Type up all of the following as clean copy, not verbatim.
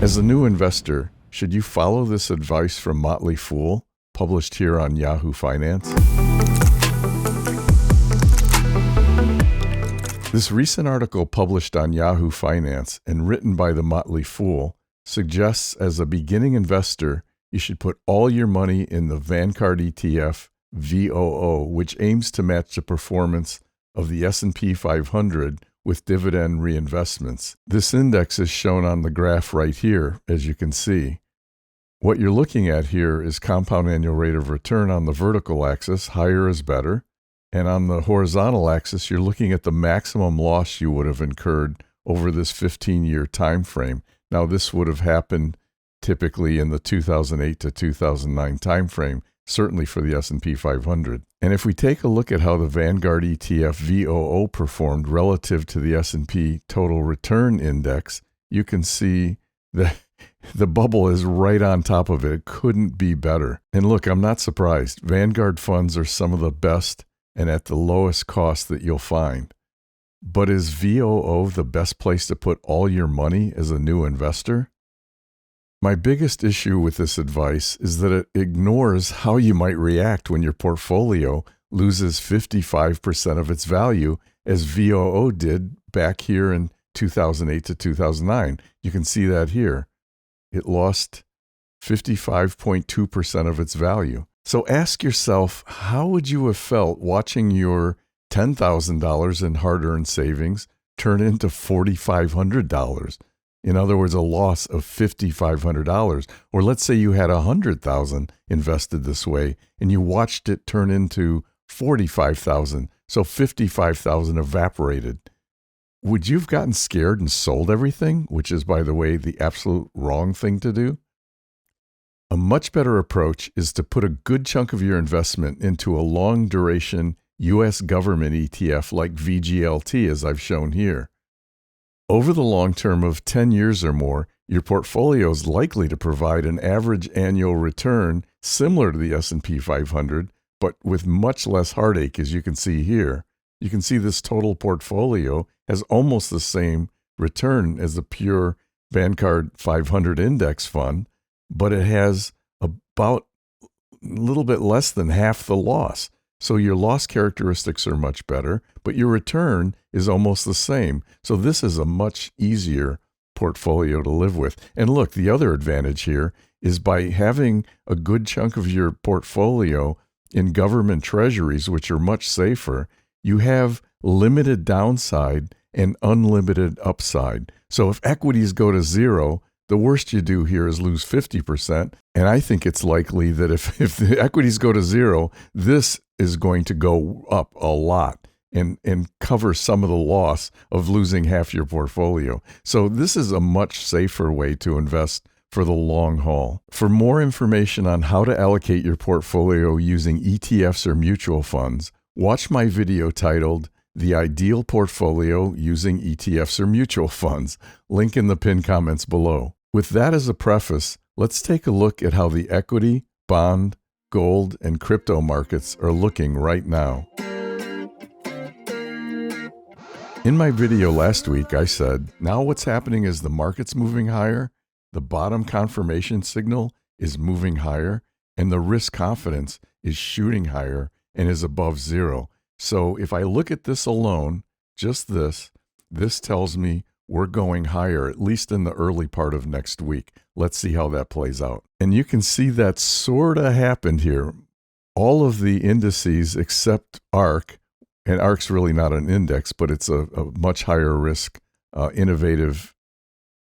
As a new investor, should you follow this advice from Motley Fool, published here on Yahoo Finance? This recent article published on Yahoo Finance and written by the Motley Fool suggests as a beginning investor, you should put all your money in the Vanguard ETF VOO, which aims to match the performance of the S&P 500 with dividend reinvestments. This index is shown on the graph right here, as you can see. What you're looking at here is compound annual rate of return on the vertical axis, higher is better. And on the horizontal axis, you're looking at the maximum loss you would have incurred over this 15-year time frame. Now, this would have happened typically in the 2008 to 2009 time frame, certainly for the S&P 500. And if we take a look at how the Vanguard ETF VOO performed relative to the S&P Total Return Index, you can see that the bubble is right on top of it. It couldn't be better. And look, I'm not surprised. Vanguard funds are some of the best and at the lowest cost that you'll find. But is VOO the best place to put all your money as a new investor? My biggest issue with this advice is that it ignores how you might react when your portfolio loses 55% of its value, as VOO did back here in 2008 to 2009. You can see that here. It lost 55.2% of its value. So ask yourself, how would you have felt watching your $10,000 in hard-earned savings turn into $4,500? In other words, a loss of $5,500. Or let's say you had $100,000 invested this way and you watched it turn into $45,000. So $55,000 evaporated. Would you have gotten scared and sold everything, which is, by the way, the absolute wrong thing to do? A much better approach is to put a good chunk of your investment into a long-duration U.S. government ETF like VGLT, as I've shown here. Over the long term of 10 years or more, your portfolio is likely to provide an average annual return similar to the S&P 500, but with much less heartache, as you can see here. You can see this total portfolio has almost the same return as the pure Vanguard 500 index fund, but it has about a little bit less than half the loss. So your loss characteristics are much better, but your return is almost the same. So this is a much easier portfolio to live with. And look, the other advantage here is by having a good chunk of your portfolio in government treasuries, which are much safer, you have limited downside and unlimited upside. So if equities go to zero, the worst you do here is lose 50%. And I think it's likely that if the equities go to zero, this is going to go up a lot and cover some of the loss of losing half your portfolio. So this is a much safer way to invest for the long haul. For more information on how to allocate your portfolio using ETFs or mutual funds, watch my video titled The Ideal Portfolio Using ETFs or Mutual Funds, link in the pinned comments below. With that as a preface, let's take a look at how the equity, bond, gold, and crypto markets are looking right now. In my video last week, I said, now what's happening is the market's moving higher, the bottom confirmation signal is moving higher, and the risk confidence is shooting higher and is above zero. So if I look at this alone, just this tells me we're going higher, at least in the early part of next week. Let's see how that plays out. And you can see that sort of happened here. All of the indices except ARK, and ARK's really not an index, but it's a much higher risk, innovative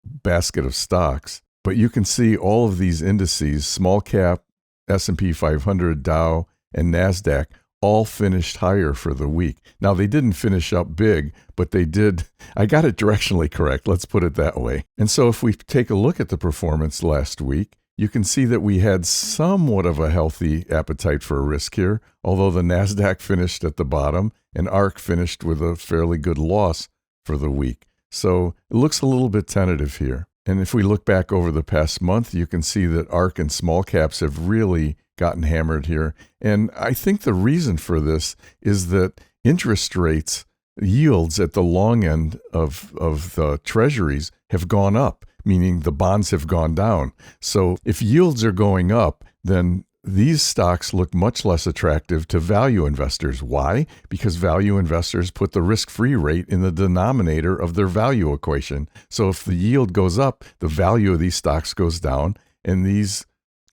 basket of stocks. But you can see all of these indices, small cap, S&P 500, Dow, and NASDAQ, all finished higher for the week. Now, they didn't finish up big, but they did. I got it directionally correct. Let's put it that way. And so if we take a look at the performance last week, you can see that we had somewhat of a healthy appetite for risk here, although the NASDAQ finished at the bottom and ARK finished with a fairly good loss for the week. So it looks a little bit tentative here. And if we look back over the past month, you can see that ARK and small caps have really gotten hammered here. And I think the reason for this is that interest rates, yields at the long end of the treasuries have gone up. meaning the bonds have gone down. So if yields are going up, then these stocks look much less attractive to value investors. Why? Because value investors put the risk-free rate in the denominator of their value equation. So if the yield goes up, the value of these stocks goes down, and these,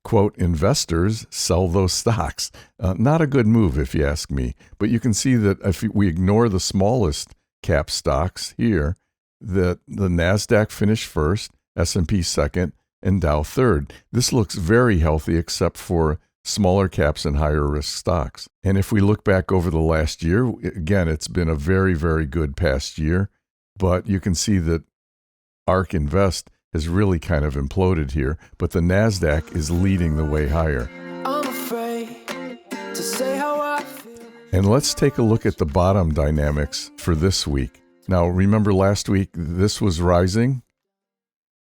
quote, investors sell those stocks. Not a good move, if you ask me. But you can see that if we ignore the smallest cap stocks here, that the NASDAQ finished first, S&P second, and Dow third. This looks very healthy except for smaller caps and higher risk stocks. And if we look back over the last year, again, it's been a very, very good past year. But you can see that ARK Invest has really kind of imploded here, but the NASDAQ is leading the way higher. I'm afraid to say how I feel. And let's take a look at the bottom dynamics for this week. Now, remember last week, this was rising.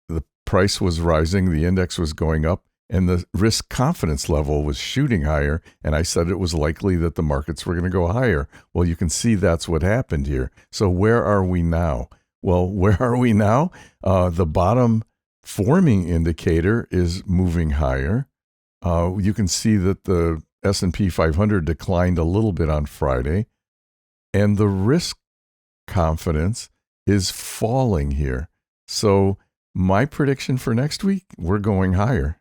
The price was rising, the index was going up, and the risk confidence level was shooting higher, and I said it was likely that the markets were going to go higher. Well, you can see that's what happened here. So where are we now? Well, where are we now? The bottom forming indicator is moving higher. You can see that the S&P 500 declined a little bit on Friday, and the risk confidence is falling here. So my prediction for next week, we're going higher.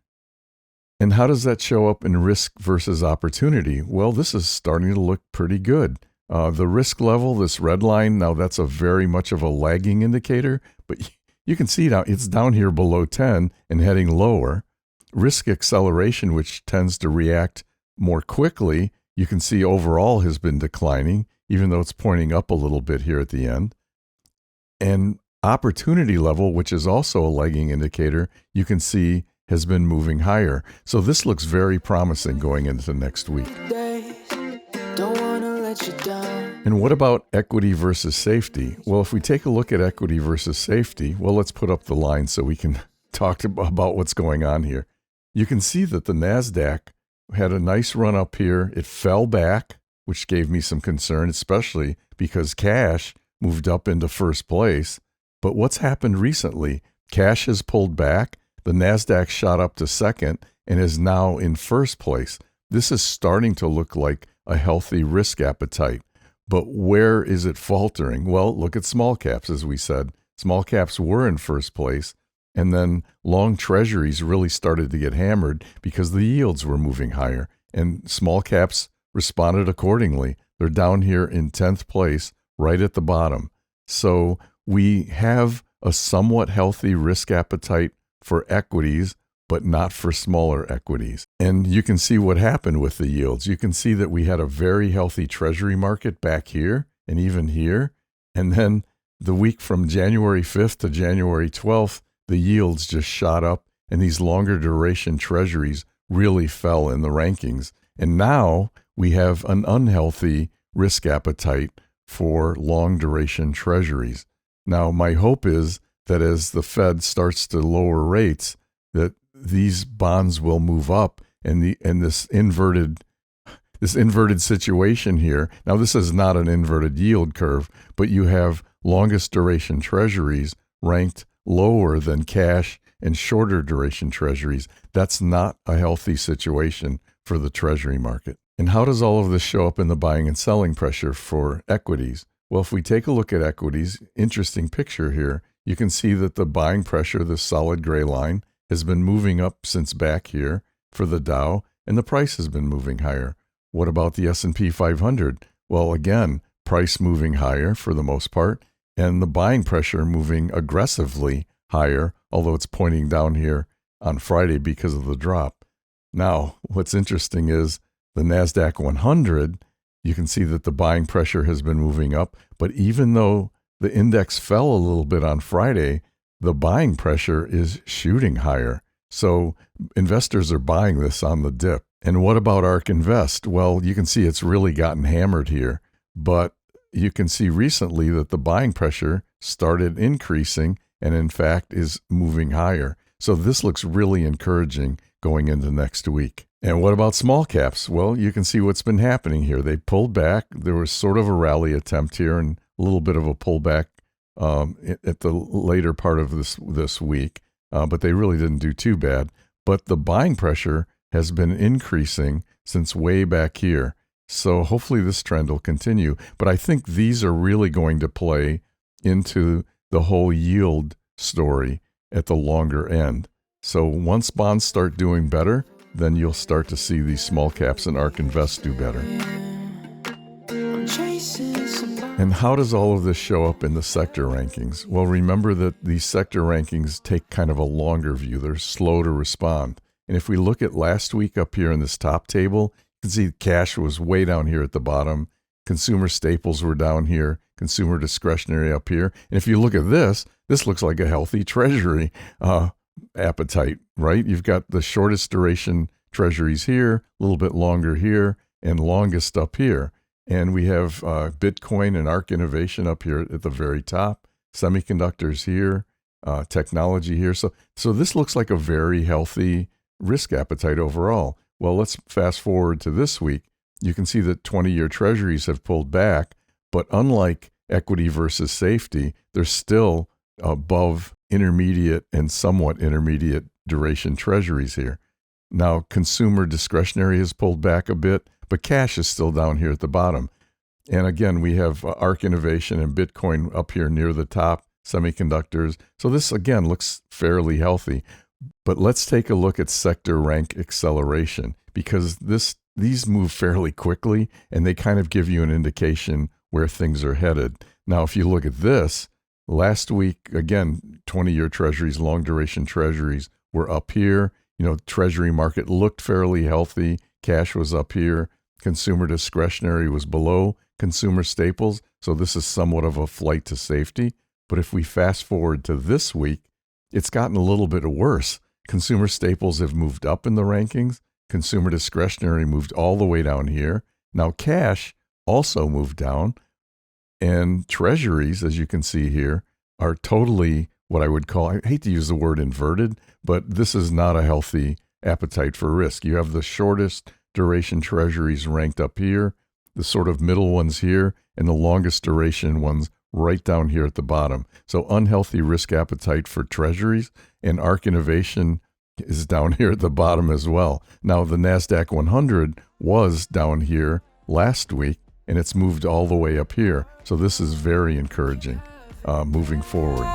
And how does that show up in risk versus opportunity? Well, this is starting to look pretty good. The risk level, this red line, now that's a very much of a lagging indicator, but you can see now it's down here below 10 and heading lower. Risk acceleration, which tends to react more quickly, you can see overall has been declining, even though it's pointing up a little bit here at the end. And opportunity level, which is also a lagging indicator, you can see has been moving higher. So this looks very promising going into next week. And what about equity versus safety? Well, if we take a look at equity versus safety, well, let's put up the line so we can talk about what's going on here. You can see that the NASDAQ had a nice run up here. It fell back, which gave me some concern, especially because cash moved up into first place. But what's happened recently? Cash has pulled back. The NASDAQ shot up to second and is now in first place. This is starting to look like a healthy risk appetite. But where is it faltering? Well, look at small caps, as we said. Small caps were in first place, and then long treasuries really started to get hammered because the yields were moving higher, and small caps responded accordingly. They're down here in 10th place, right at the bottom. So we have a somewhat healthy risk appetite for equities, but not for smaller equities. And you can see what happened with the yields. You can see that we had a very healthy treasury market back here and even here. And then the week from January 5th to January 12th, the yields just shot up and these longer duration treasuries really fell in the rankings. And now we have an unhealthy risk appetite for long duration treasuries. Now, my hope is that as the Fed starts to lower rates, that these bonds will move up, and this inverted situation here. Now, this is not an inverted yield curve, but you have longest duration treasuries ranked lower than cash and shorter duration treasuries. That's not a healthy situation for the treasury market. And how does all of this show up in the buying and selling pressure for equities? Well, if we take a look at equities, interesting picture here. You can see that the buying pressure, this solid gray line, has been moving up since back here for the Dow, and the price has been moving higher. What about the S&P 500? Well, again, price moving higher for the most part, and the buying pressure moving aggressively higher, although it's pointing down here on Friday because of the drop. Now, what's interesting is the NASDAQ 100, you can see that the buying pressure has been moving up, but even though the index fell a little bit on Friday, the buying pressure is shooting higher. So investors are buying this on the dip. And what about ARK Invest? Well, you can see it's really gotten hammered here, but you can see recently that the buying pressure started increasing and in fact is moving higher. So this looks really encouraging going into next week. And what about small caps? Well, you can see what's been happening here. They pulled back. There was sort of a rally attempt here and a little bit of a pullback at the later part of this week. but they really didn't do too bad. But the buying pressure has been increasing since way back here. So hopefully this trend will continue. But I think these are really going to play into the whole yield story at the longer end. So once bonds start doing better, then you'll start to see these small caps and ARK Invest do better. And how does all of this show up in the sector rankings? Well, remember that these sector rankings take kind of a longer view. They're slow to respond. And if we look at last week up here in this top table, you can see cash was way down here at the bottom. Consumer staples were down here. Consumer discretionary up here. And if you look at this looks like a healthy treasury appetite, right? You've got the shortest duration treasuries here, a little bit longer here, and longest up here. And we have Bitcoin and ARK Innovation up here at the very top, semiconductors here, technology here. So this looks like a very healthy risk appetite overall. Well, let's fast forward to this week. You can see that 20-year treasuries have pulled back, but unlike equity versus safety, they're still above intermediate and somewhat intermediate duration treasuries here. Now, consumer discretionary has pulled back a bit, but cash is still down here at the bottom. And again, we have ARK Innovation and Bitcoin up here near the top, semiconductors. So this, again, looks fairly healthy. But let's take a look at sector rank acceleration, because these move fairly quickly, and they kind of give you an indication where things are headed. Now, if you look at this, last week, again, 20-year treasuries, long-duration treasuries were up here. Treasury market looked fairly healthy. Cash was up here. Consumer discretionary was below consumer staples. So this is somewhat of a flight to safety. But if we fast forward to this week, it's gotten a little bit worse. Consumer staples have moved up in the rankings. Consumer discretionary moved all the way down here. Now cash also moved down. And treasuries, as you can see here, are totally what I would call, I hate to use the word inverted, but this is not a healthy appetite for risk. You have the shortest duration treasuries ranked up here, the sort of middle ones here, and the longest duration ones right down here at the bottom. So unhealthy risk appetite for treasuries, and ARK Innovation is down here at the bottom as well. Now, the NASDAQ 100 was down here last week, and it's moved all the way up here. So this is very encouraging moving forward.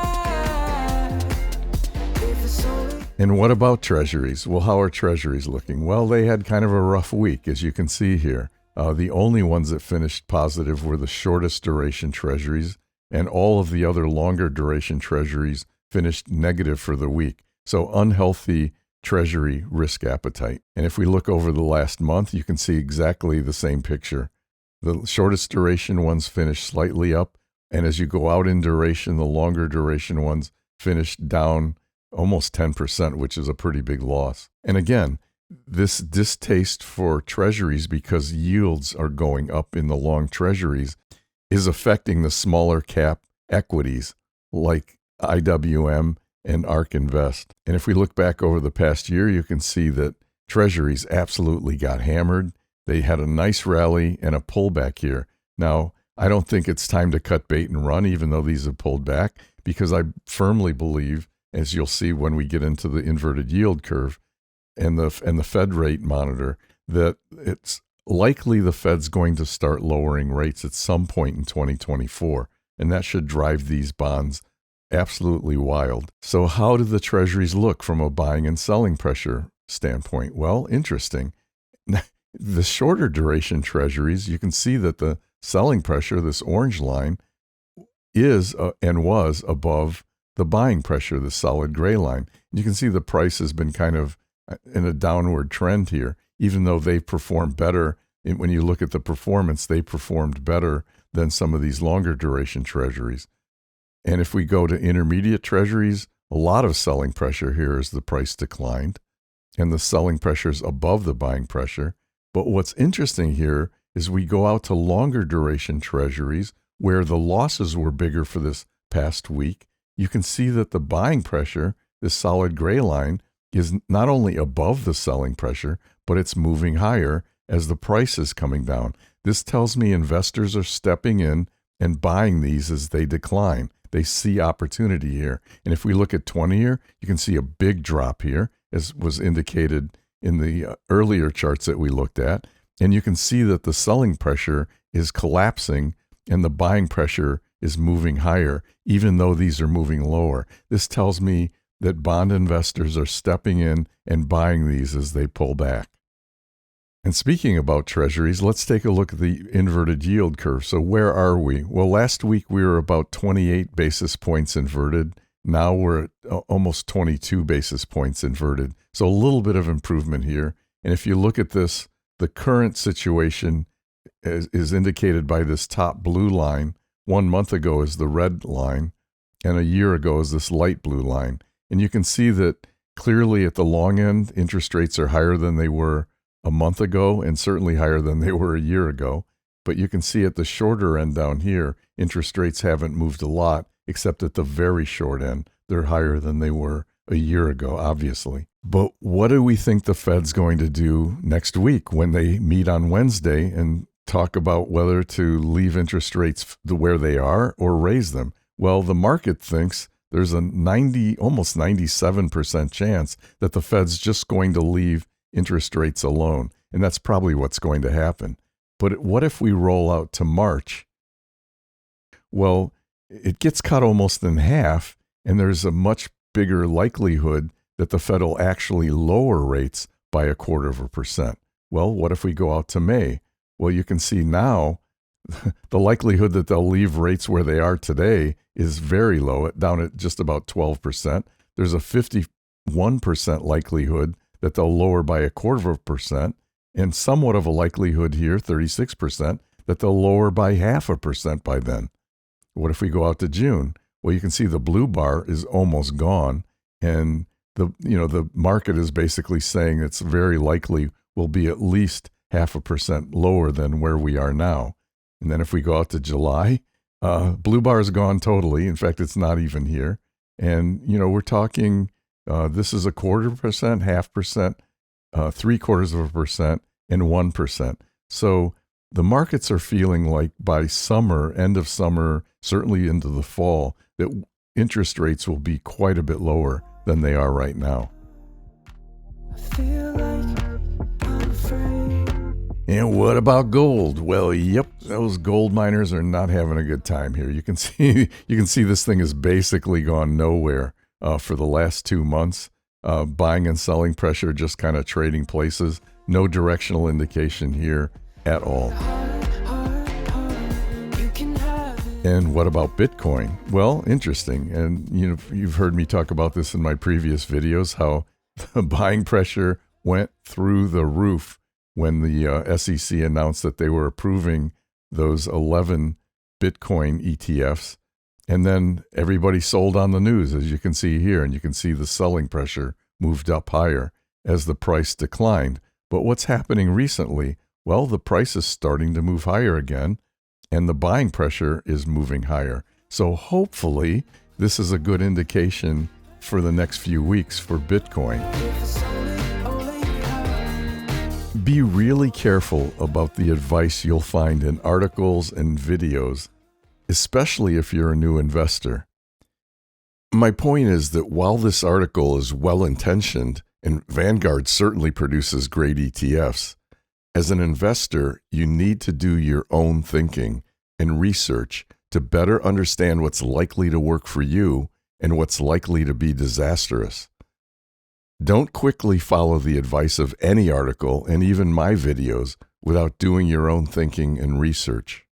And what about treasuries? Well, how are treasuries looking? Well, they had kind of a rough week, as you can see here. The only ones that finished positive were the shortest duration treasuries, and all of the other longer duration treasuries finished negative for the week. So unhealthy treasury risk appetite. And if we look over the last month, you can see exactly the same picture. The shortest duration ones finished slightly up, and as you go out in duration, the longer duration ones finished down almost 10%, which is a pretty big loss. And again, this distaste for treasuries because yields are going up in the long treasuries is affecting the smaller cap equities like IWM and ARK Invest. And if we look back over the past year, you can see that treasuries absolutely got hammered. They had a nice rally and a pullback here. Now, I don't think it's time to cut bait and run, even though these have pulled back, because I firmly believe, as you'll see when we get into the inverted yield curve and the Fed rate monitor, that it's likely the Fed's going to start lowering rates at some point in 2024, and that should drive these bonds absolutely wild. So how do the treasuries look from a buying and selling pressure standpoint? Well, interesting. The shorter duration treasuries, you can see that the selling pressure, this orange line, is and was above the buying pressure, the solid gray line. You can see the price has been kind of in a downward trend here, even though they performed better. When you look at the performance, they performed better than some of these longer duration treasuries. And if we go to intermediate treasuries, a lot of selling pressure here as the price declined, and the selling pressure is above the buying pressure. But what's interesting here is we go out to longer duration treasuries where the losses were bigger for this past week. You can see that the buying pressure, this solid gray line, is not only above the selling pressure, but it's moving higher as the price is coming down. This tells me investors are stepping in and buying these as they decline. They see opportunity here. And if we look at 20-year, you can see a big drop here, as was indicated in the earlier charts that we looked at. And you can see that the selling pressure is collapsing and the buying pressure is moving higher, even though these are moving lower. This tells me that bond investors are stepping in and buying these as they pull back. And speaking about treasuries, let's take a look at the inverted yield curve. So where are we? Well, last week we were about 28 basis points inverted. Now we're at almost 22 basis points inverted. So a little bit of improvement here. And if you look at this, the current situation is indicated by this top blue line. 1 month ago is the red line, and a year ago is this light blue line. And you can see that clearly at the long end, interest rates are higher than they were a month ago and certainly higher than they were a year ago. But you can see at the shorter end down here, interest rates haven't moved a lot, except at the very short end. They're higher than they were a year ago, obviously. But what do we think the Fed's going to do next week when they meet on Wednesday and talk about whether to leave interest rates where they are or raise them? Well, the market thinks there's a almost 97% chance that the Fed's just going to leave interest rates alone. And that's probably what's going to happen. But what if we roll out to March? Well, it gets cut almost in half, and there's a much bigger likelihood that the Fed will actually lower rates by 1/4%. Well, what if we go out to May? Well, you can see now the likelihood that they'll leave rates where they are today is very low, down at just about 12%. There's a 51% likelihood that they'll lower by 1/4%, and somewhat of a likelihood here, 36%, that they'll lower by 0.5% by then. What if we go out to June? Well, you can see the blue bar is almost gone, and the market is basically saying it's very likely will be at least 0.5% lower than where we are now. And then if we go out to July, blue bar is gone totally. In fact, it's not even here. And, we're talking, this is 1/4%, 0.5%, 0.75%, and 1%. So the markets are feeling like by summer, end of summer, certainly into the fall, that interest rates will be quite a bit lower than they are right now. I feel like I'm afraid. And what about gold? Well, yep, those gold miners are not having a good time here. You can see this thing has basically gone nowhere for the last 2 months. Buying and selling pressure just kind of trading places. No directional indication here at all. And what about Bitcoin? Well, interesting. And you've heard me talk about this in my previous videos, how the buying pressure went through the roof when the SEC announced that they were approving those 11 Bitcoin ETFs. And then everybody sold on the news, as you can see here. And you can see the selling pressure moved up higher as the price declined. But what's happening recently? Well, the price is starting to move higher again, and the buying pressure is moving higher. So hopefully this is a good indication for the next few weeks for Bitcoin. Be really careful about the advice you'll find in articles and videos, especially if you're a new investor. My point is that while this article is well-intentioned, and Vanguard certainly produces great ETFs, as an investor, you need to do your own thinking and research to better understand what's likely to work for you and what's likely to be disastrous. Don't quickly follow the advice of any article and even my videos without doing your own thinking and research.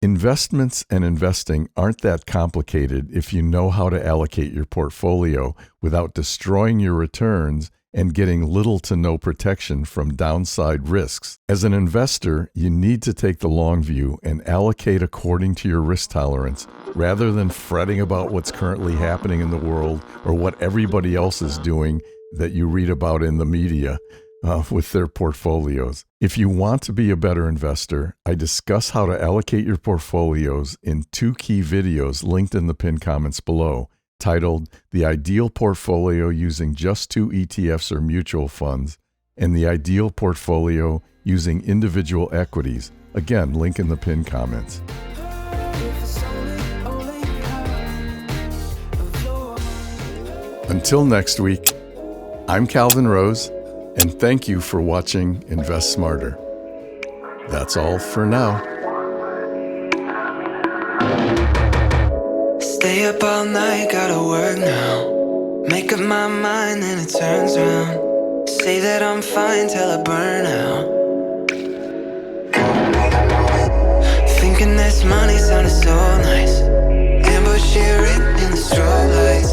Investments and investing aren't that complicated if you know how to allocate your portfolio without destroying your returns and getting little to no protection from downside risks. As an investor, you need to take the long view and allocate according to your risk tolerance, rather than fretting about what's currently happening in the world or what everybody else is doing that you read about in the media with their portfolios. If you want to be a better investor, I discuss how to allocate your portfolios in 2 key videos linked in the pinned comments below, titled The Ideal Portfolio Using Just 2 ETFs or Mutual Funds, and The Ideal Portfolio Using Individual Equities. Again, link in the pinned comments. Until next week, I'm Calvin Rose, and thank you for watching Invest Smarter. That's all for now. Stay up all night, gotta work now. Make up my mind, then it turns around. Say that I'm fine till I burn out. Thinking this money sounded so nice. Ambush here written in the strobe lights.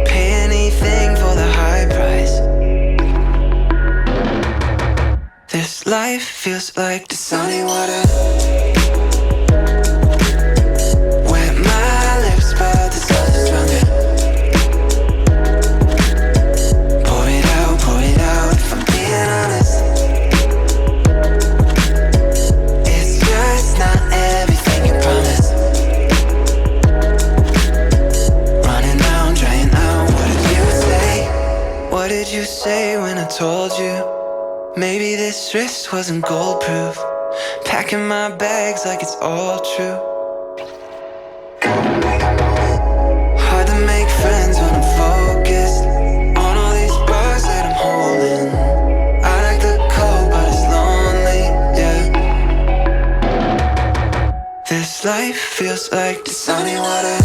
Pay anything for the high price. This life feels like the sunny water. Wet my lips but the sun is stronger. Pour it out if I'm being honest. It's just not everything you promised. Running out, drying out, what did you say? What did you say when I told you? Maybe this wrist wasn't gold-proof. Packing my bags like it's all true. Hard to make friends when I'm focused on all these bars that I'm holding. I like the cold, but it's lonely, yeah. This life feels like the sunny water.